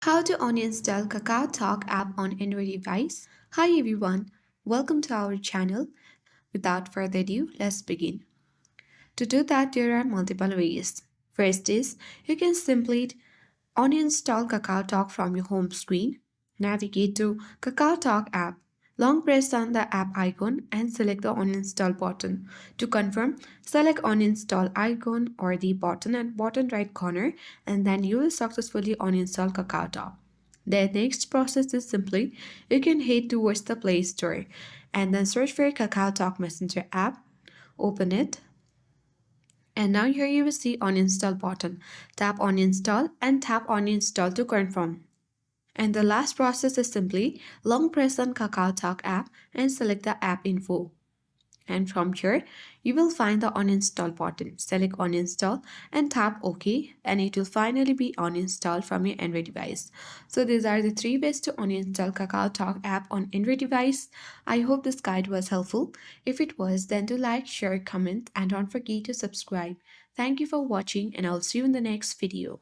How to uninstall Kakao Talk app on Android device. Hi everyone, welcome to our channel. Without further ado, let's begin. To do that, there are multiple ways. First is you can simply uninstall Kakao Talk from your home screen. Navigate to Kakao Talk app. Long press on the app icon and select the uninstall button. To confirm, select uninstall icon or the button at bottom right corner and then you will successfully uninstall Kakao Talk. The next process is simply you can head towards the Play Store and then search for Kakao Talk Messenger app, open it, and now here you will see uninstall button. Tap on install and tap on install to confirm. And the last process is simply long press on Kakao Talk app and select the app info. And from here, you will find the uninstall button. Select uninstall and tap OK and it will finally be uninstalled from your Android device. So these are the three ways to uninstall Kakao Talk app on Android device. I hope this guide was helpful. If it was, then do like, share, comment and don't forget to subscribe. Thank you for watching and I'll see you in the next video.